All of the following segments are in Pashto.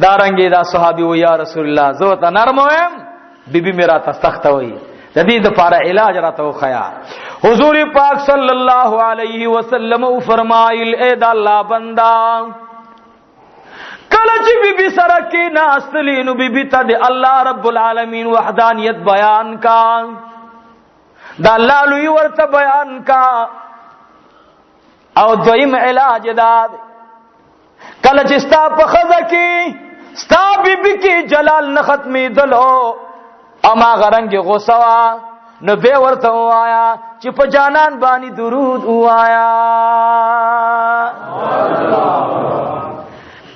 دارنګي دا صحابي و یا رسول الله زه ته نرم ویم بیبي میرا ته سخت وای د دې لپاره علاج راته وخیا حضور پاک صلی الله علیه وسلم فرمایل اے د الله بندا کله چې بیبي سره کې ناستلی نو بیبي ته د الله رب العالمین وحدانیت بیان کا دا الله لوی ورته بیان کا او دویم علاج دا کله چې ستا په خزه کې ستا بیبي کې جلال نه ختمې دلو اما غرنګ غوسوا نو به ورته وایا چې په جانان باندې درود وایا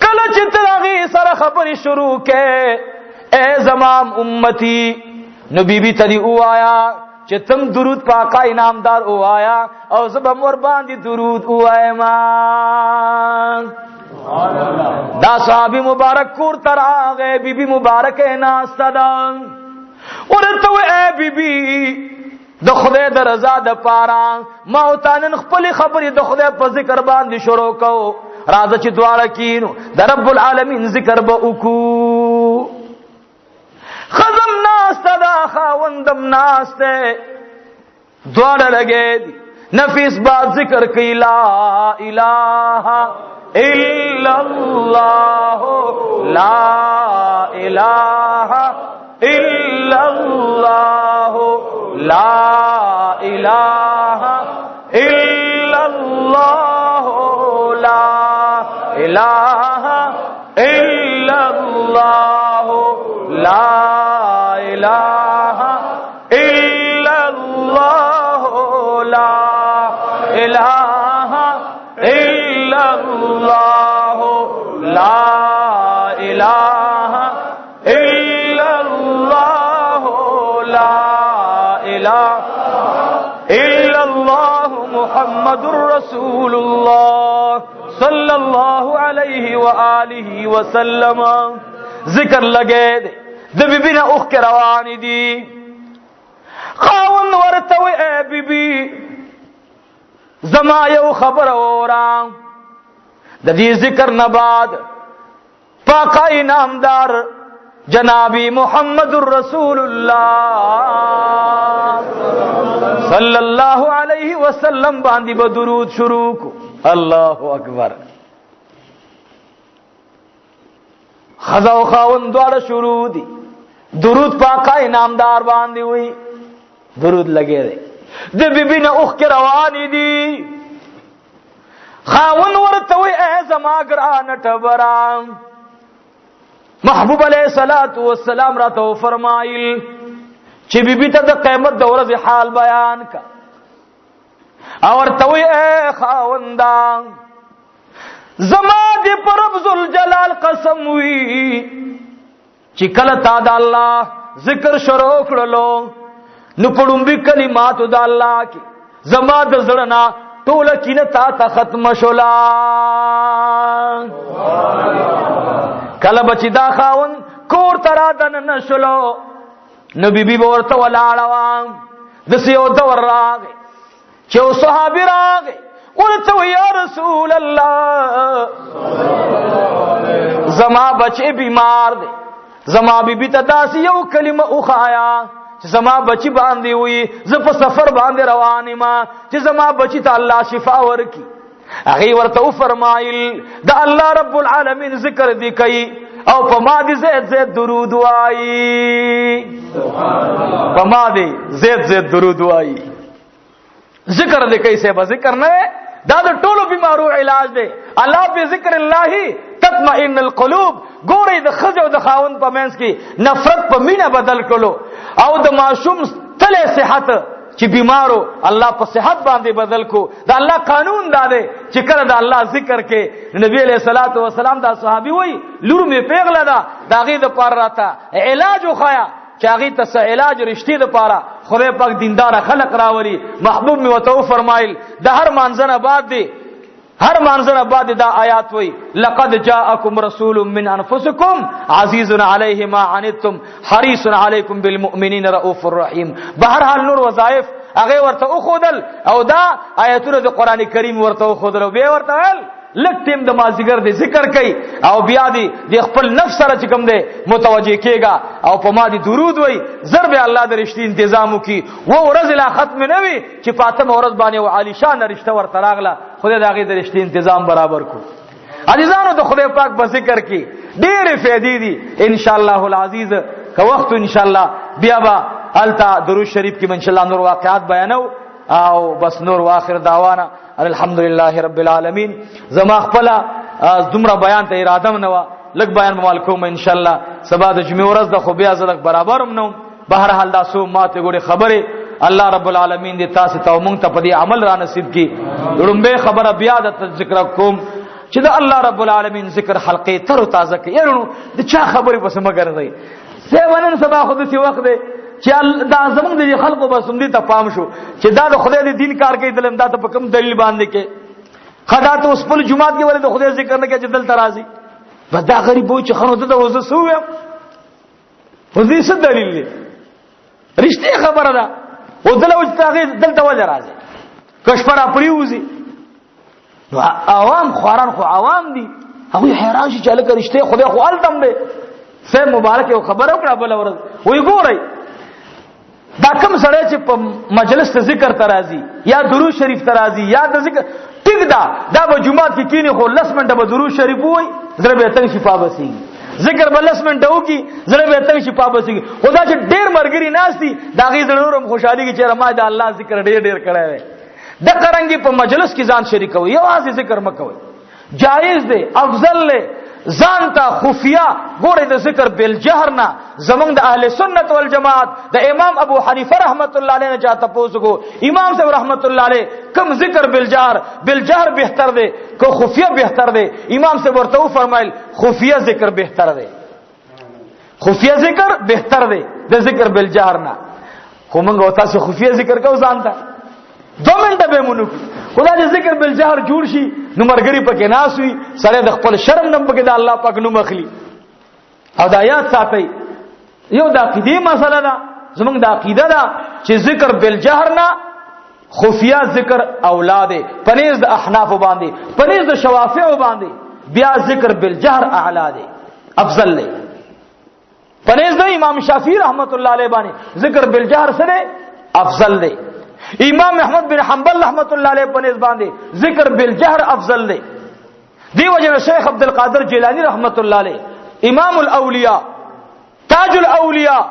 کله چې ترغي سره خبرې شروع کې اے زمام امتی نو بیبي تدی وایا چې تم درود پاکا انعامدار وایا او زب مور باندې درود وایم دا صحابي مبارک کور تر هغه بیبي مبارک ناستدان ورته اے بیبي د خدای د رضا د پاره ما او تانن خپل خبرې د خدای په ذکر باندې شروع کو راځه چې دواړه کینو د رب العالمین ذکر به وکړو خزم ناسته دا خاوندم ناسته دواړه لګې نفیس با ذکر کوي لا اله الا الله لا اله الا الله لا اله الا الله لا اله الا الله لا اله الا الله لا اله الا الله لا اله الا الله لا اله الا الله محمد رسول الله صلی اللہ علیہ وآلہ وسلم ذکر لگے دے د بیبی نه اوخ کې روان دي خاون ورته وی اے بیبی زما یو خبر اورا د دې ذکر نه بعد پاک انعامدار جنابی محمد رسول اللہ صلی اللہ علیہ وسلم باندې به درود شروع کو اللہ اکبر خزا و خاون دوار شروع دی درود پاکا انعامدار باندې وی درود لگے دے دی بی بی نا اخ کی روانی دی خاون ورتوی اے زما گران ٹبرام محبوب علیہ السلام راتو فرمائل چی بی بی تا دا قیمت دا ورز حال بیان کا اور توی اے خاوندان زما دی پر رب ذوالجلال قسم وی چی کل تا دا اللہ ذکر شروع کرلو نو پڑنبی کلماتو دا اللہ کی زما دا زرنا طول کین تا تا ختم شلا کل بچی دا خاون کور ترا دن نشلو نو بی بی بورتا ولاړوان دسیو دور راغی چو صحابی راغی ورتو یا رسول اللہ زما بچے بیمار دے زما بی بی تداسی یو کلمہ اخایا چی زما بچی باندی ہوئی زپ سفر باندی روانی ما چی زما بچی تا اللہ شفا ورکی اغی ورتو فرمائل دا اللہ رب العالمین ذکر دی کئی او پما دی زید زید درود آئی پما دی زید زید درود آئی ذکر دے کیسے با ذکر نئے دادا ٹولو بیمارو علاج دے اللہ بی ذکر اللہ تطمئن القلوب گوری دا خز و دا خاون پا مینس کی نفرت پا مینہ بدل کلو او دا معشوم تلے صحت چی بیمارو اللہ پا صحت باندے بدل کو دا اللہ قانون دا دے چی کر دا اللہ ذکر کے نبی علیہ السلام دا صحابی ہوئی لور میں پیغلا دا غید پار رہتا علاج و خوایا چاغی تس علاج رشتی د پارا خدای پاک دیندار خلق راولی محبوب می وتو فرمایل د هر مانځنه بعد دا آیات وی لقد جاءکم رسول من انفسکم عزیز علیه ما عنتم حریص علیکم بالمؤمنین رؤوف الرحیم بهر حال نور وظایف هغه ورته خودل او دا آیاتونه د قران کریم ورته خودل او به ورته لک ټیم د مازیګر دی ذکر کوي او بیا دی د خپل نفس سره چې کوم دی متوجه کېږي او په ما دی درود وای ضرب الله د رښتې تنظیم وکي و ورځ لا ختم نه وي چې فاطمه ورځ باندې او علی شان رشتہ ورته راغله خدای داغه د رښتې تنظیم برابر کو عزیزانو د خدای پاک په ذکر کې ډېرې فائدې دي ان شاء الله العزیز که وخت ان شاء الله بیا با التا درود شریف کې ان شاء الله نور واقعات بیانو او بس نور واخر دعوانا الحمدلله رب العالمین زما خپل دومره بیان ته اراده نه و لګ بیان مال کوم ان شاء الله سبا د جمعې ورځ د خو بیا زلک برابرم نو بهر حال دا سو ماته ګوره خبره الله رب العالمین دې تاسو ته مونږ ته په دې عمل را نصیب کړي لومبه خبره بیا د ذکر کوم چې د الله رب العالمین ذکر حلقې تر تازه کوي یرونو د چا خبره پس مګر دی سیونن سبا خو د سی وخت دی چې دا زمونږ د خلکو بس هم دې ته پام شو چې دا د خدای د دین کار کوي دلم دا ته په کوم دلیل باندې کې خدا ته اوس په جمعات کې ولې د خدای ذکر نه کوي چې دل ترازی ودا غریب و چې خنو ته د وزه سو یم وزې څه دلیل دی رښتیا خبره ده او دلته وځي دلته وځي راځي کشفره پریوزي نو عوام خوران خو عوام دي هغه حیران شي چې لکه رښتیا خدای خو التم دی سه مبارک یو خبره وکړه بل ورځ وی ګورئ دا کوم سره چې په مجلس ته ذکر ترازی یا درود شریف ترازی یا د ذکر ټیک دا به جمعه کې کینی خو 10 منټه به درود شریف وای زره به تنګ شفا بسي ذکر به 10 منټه وکي زره به تنګ شفا بسي خدا چې ډیر مرګري ناشتي دا غي ضرورم خوشحالي کې چې رما د الله ذکر ډیر کړای د قرنګي په مجلس کې ځان شریک وي یو واځي ذکر مکوي جایز دی افضل له ځان ته خفیا ګوره د ذکر بالجهر نه زمونږ د اهل سنت والجماعت د امام ابو حنیفه رحمت الله علیه نه چاته پوسګو امام صاحب رحمت الله علیه کم ذکر بالجهر بهتر دی کو خفیا بهتر دی امام صاحب ورته فرمایل خفیا ذکر بهتر دی خفیا ذکر بهتر دی د ذکر بالجهر نه خو موږ تاسو خفیا ذکر کو ځان ته 2 منټه به مونږ خدای دې ذکر بالجهر جوړ شي نو مرګري پکې ناسوي سره د خپل شرم نم پکې د الله پاک نوم اخلي او دا یاد ساتي یو د عقیده مسله ده زمونږ د عقیده ده چې ذکر بالجهر نه خفیا ذکر اولاد پنيز د احناف باندې پنيز د شوافع باندې بیا ذکر بالجهر اعلی ده افضل ده پنيز د امام شافعي رحمت الله علیه باندې ذکر بالجهر سره افضل ده امام احمد بن حنبل رحمت الله علیه په نسبت باندې ذکر بالجهر افضل دی دی وجه شیخ عبد القادر جیلانی رحمت الله علیه امام الاولیاء تاج الاولیاء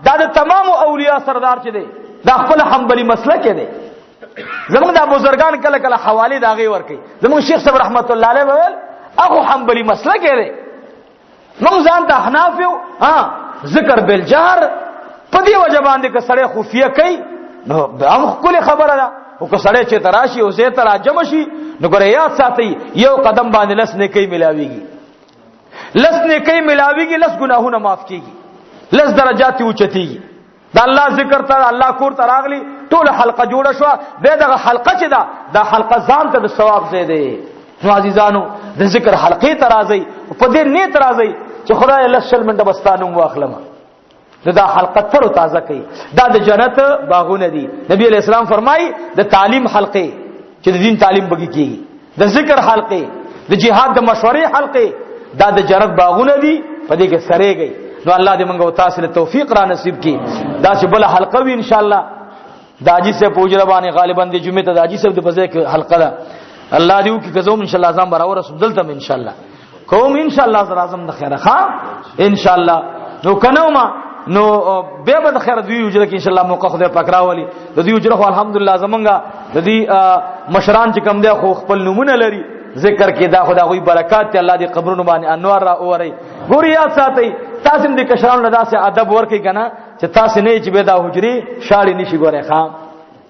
دا د تمام اولیاء سردار چي دی دا خپل حنبلی مسلک دی زموږ د بزرګان کله کله حواله دا غي ور کوي زموږ شیخ صاحب رحمت الله علیه ویل اخو حنبلی مسلک دی موږ ځان ته حناف یو ذکر بالجهر په دی وجه باندې ک سړی خفیه کوي نو هم کله خبره ده او که سړی چې تراشي او زه تر جمع شي نو ګره یاد ساتي یو قدم باندې لس نه کوي ملاويږي لس نه کوي ملاويږي لس ګناهونه معاف کیږي لس درجات اوچتيږي دا الله ذکر ته الله کور ته راغلي ټول حلقه جوړه شو به دغه حلقه چې دا حلقه ځان ته د ثواب زیاده نو عزیزانو د ذکر حلقې ته راځي په دې نیت راځي چې خدای لس شل منټه بستانو واخلم دا حلقه تر تازه کوي دا د جنت باغونه دي نبی علیہ السلام فرمایي د تعلیم حلقې چې د دین تعلیم بږي کیږي د ذکر حلقې د جهاد د مشورې حلقې دا د جنت باغونه دي په دې کې سرېږي نو الله دې موږ او تاسو له توفیق را نصیب کړي دا چې بل حلقه وي ان شاء الله دا اجي سے پوجره باندې غالبا د جمعه ته د اجي صاحب د بځای کې حلقه ده الله دې وکړي کزوم ان شاء الله ځم برابر رسول دلته ان شاء الله کوم ان شاء الله اعظم د خیره ها ان شاء الله نو کنوما نو به د خیر دوی وجره کې ان شاء الله موقع خدای پاک راولي د دوی وجره خو الحمدلله زمونږه د دې مشران چې کم دی خو خپل نمونه لري ذکر کې دا خدای غوي برکات ته الله دې قبرونو باندې انوار را اوري ګوري یاد ساتي تاسو دې کشران لدا سه ادب ورکې کنه چې تاسو نه چې به دا حجري شاړي نشي ګوره خام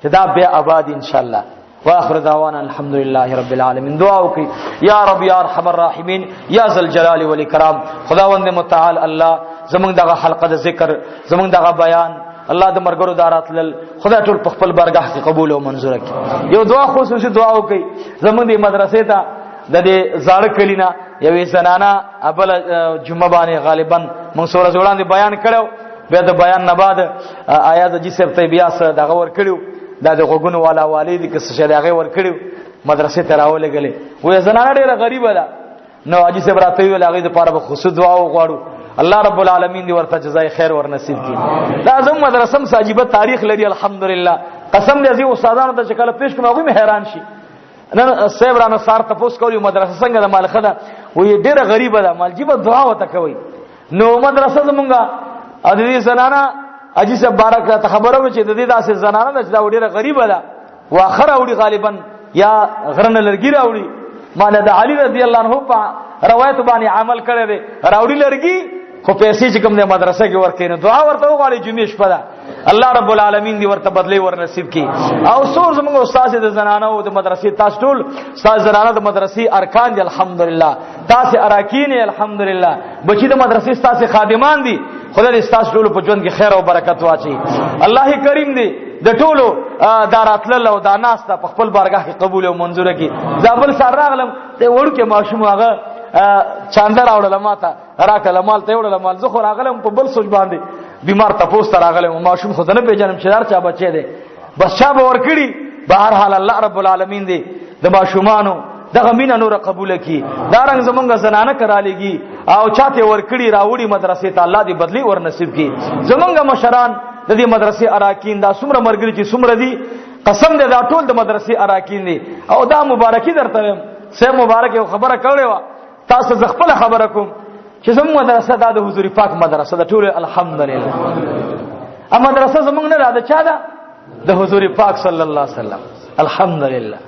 چې دا به آباد ان شاء الله واخر دعوانا الحمد لله رب العالمین دعا وکي یا رب یا ارحم الراحمین یا ذل جلال والاکرام خداوند متعال الله زمونږ دغه حلقه د ذکر زمونږ دغه بیان الله د مرګرو داراتل خدای ټول په خپل بارگاه کې قبول او منزور کړي یو دعا خصوصي دعا وکي زمونږ د مدرسې ته د دې زاړه کلینا یوې زنانه ابل جمعه باندې غالبا موږ سره وړاندې بیان کړو به د بیان نه بعد آیات جسب ته بیا سره دغه ور کړو دا د غوګونو والا والد کې څه شي دغه ور کړو مدرسې ته راولېږلې. وې زنانه ډېره غریبه ده. نو حاجي صاحب راته ویل هغې دپاره به خصوصي دعا وغواړو، الله رب العالمین دې ورته جزای خیر ور نصیب کړي. دا زموږ مدرسه هم عجیبه تاریخ لري الحمدلله. قسم دې عزیز استادانو ته چې کله پیش کوم هغوی مې حیران شي. نن صاحب رانه سار تپوس کوي مدرسه څنګه ده مالخه ده، وایي ډېره غریبه ده، مالجیبه دعا ورته کوئ. نو مدرسه زمونږه د دې زنانه حاجي صاحب بارک راته خبره وه چې د دې داسې زنانه ده چې دا ډېره غریبه ده، واخه راوړي غالبا یا غره نه لرګي راوړي. ما د علي رضی الله عنه په روایت باندې عمل کړی دی، راوړي لرګي خو پیسې چې کوم د مدرسه کې ورکوي. نو دعا ورته وغواړي جمعې شپه ده، الله رب العالمین دې ورته بدلی ور نصیب کړي. او څور زموږ استاد د زنانه او د مدرسې تاسو ټول استاد زنانه د مدرسې ارکان دي الحمدلله، تاسو اراکین الحمدلله، بچی د مدرسې تاسو خادمان دي. خدای دې تاسو ټول په ژوند کې خیر او برکت واچي. الله کریم دې د ټولو داراتل او دا ناسته په خپل بارګاه کې قبول او منظور کړي. زابل سره راغلم ته وړکه ماشوم هغه چاندر راوړل ماته راکله مال ته وړل مال زه خو راغلم په بل سوچ باندې بیمار تاسو ته راغلم ماشوم خو نه پیژنم چې دار چا بچی دی بس چا به ور کړی. بهر حال الله رب العالمین دې د ماشومانو دغه مینا نور قبول کړي. دا رنګ زمونږ زنانه کرالېږي او چاته ور کړی راوړي مدرسې ته الله دې بدلی ور نصیب کړي. زمونږ مشران د دې مدرسې اراکین دا څومره مرګري چې څومره دي قسم دې دا ټول د مدرسې اراکین دي. او دا مبارکي درته سه مبارک یو خبره کړې و تاسو ز خپل خبره کوم چې زموږ مدرسه دا د حضور پاک مدرسه ده ټول الحمدلله. ا مدرسه زموږ نه ده چا ده د حضور پاک صلی الله علیه وسلم. الحمدلله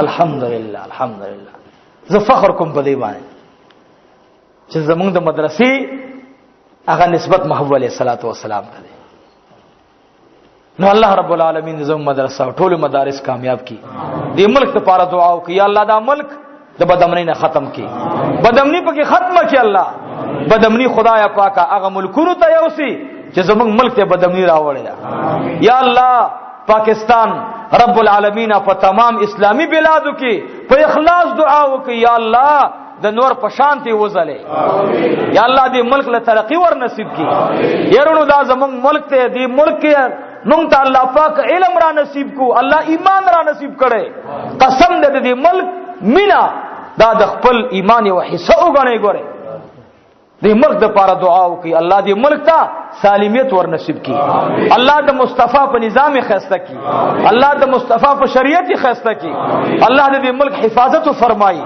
الحمدلله الحمدلله. زه فخر کوم په دې باندې چې زموږ د مدرسې هغه نسبت محبوب علیه الصلاۃ والسلام ته ده. نو الله رب العالمین زموږ مدرسه او ټول مدارس کامیاب کړي. دې ملک لپاره دعا وکړه یا الله دا ملک د بدامنۍ نه ختم کی، بدامنۍ پکې ختمه کی. الله بدامنۍ خدای پاکه هغه ملکونو ته یوسي چې زموږ ملک ته بدامنۍ راوړي. یا الله پاکستان رب العالمین په تمام اسلامی بلادو کې په اخلاص دعا وکړي یا الله د نور په شانتي وزله. یا الله دې ملک له ترقی ور نصیب کړي. يرونو دا زموږ ملک ته دې ملک کې مونږ ته الله پاک علم را نصیب کو، الله ایمان را نصیب کړي. قسم دې ملک مینا دا د خپل ایمان او حصہ وګڼي. ګوره دې ملک د پاره دعا وکي الله دې ملک ته سالمیت ور نصیب کړي. الله د مصطفی په نظام خسته کړي، الله د مصطفی په شریعت خسته کړي. الله دې ملک حفاظت فرمایي.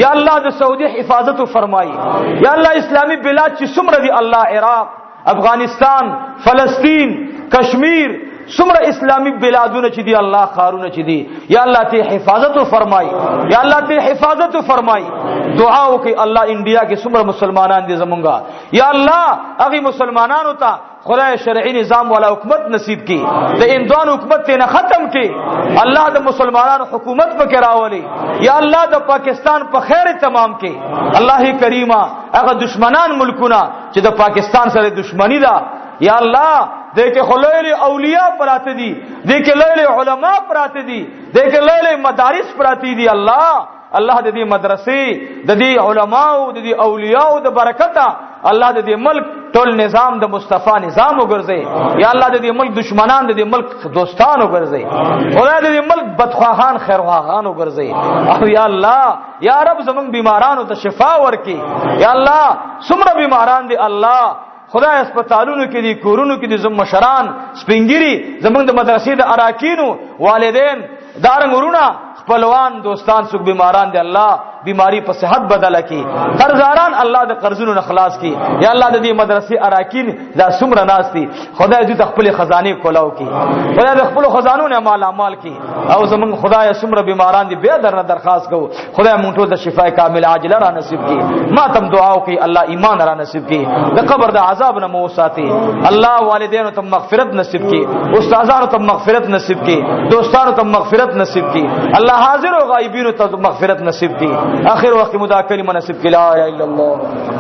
یا الله د سعودي حفاظت فرمایي. یا الله اسلامی بلاد چې څومره دي الله عراق افغانستان فلسطین کشمیر څومره اسلامی بلادونه چې دی الله خارونه چې دی یا الله ته حفاظت فرمای. یا الله ته حفاظت فرمای. دعا وکي الله انډیا کې څومره مسلمانان دي زمونږه یا الله هغه مسلمانانو ته خدای شرعي نظام والا حکومت نصیب کی، د اندوان حکومت نه ختم کی. الله د مسلمانانو حکومت پکې راولي. یا الله د پاکستان په خیر تمام کی. الله کریمه هغه دشمنان ملکونه چې د پاکستان سره دشمنی ده یا الله دیکھے خلیل اولیاء پراتے دی، دیکھے لیل علماء پراتے دی، دیکھے لیل مدارس پراتی دی. الله د دې مدرسې د دې علماء د دې اولیاء د برکته الله د دې ملک ټول نظام د مصطفی نظام وګرځي. یا الله د دې ملک دشمنان د دې ملک دوستان وګرځي. خدای د دې ملک بدخواهان خیرخواهان وګرځي. او یا الله یا رب زمون بیمارانو ته شفا ورکي. یا الله څومره بیماران دي الله خدای هسپتالونو کې دي کورونو کې دي زموږ مشران سپینګری زموږ د مدرسې د اراکینو والدین دارنګ ورونه خپلوان دوستان څوک بیماران دي الله بیماری په صحت بدله کی. قرضداران الله د قرضونو خلاص کی. یا الله د دې مدرسې اراکین دا څومره ناس دي خدای دې خپل خزانه کولاو کی، خدای د خپل خزانو نه مال اعمال کی. او زمون خدای څومره بیماران دي به درنه درخواست کوو خدای مونږ ټول د شفای کامل عاجله را نصیب کی. ما تم دعا وکي الله ایمان را نصیب کی، د قبر د عذاب نه مو ساتي. الله والدینو ته مغفرت نصیب کی، استادانو ته مغفرت نصیب کی، دوستانو ته مغفرت نصیب کی. الله حاضر او غایبینو ته مغفرت نصیب کی. آخر وقت مدا کلمه نصیب کی. لا اله الا الله.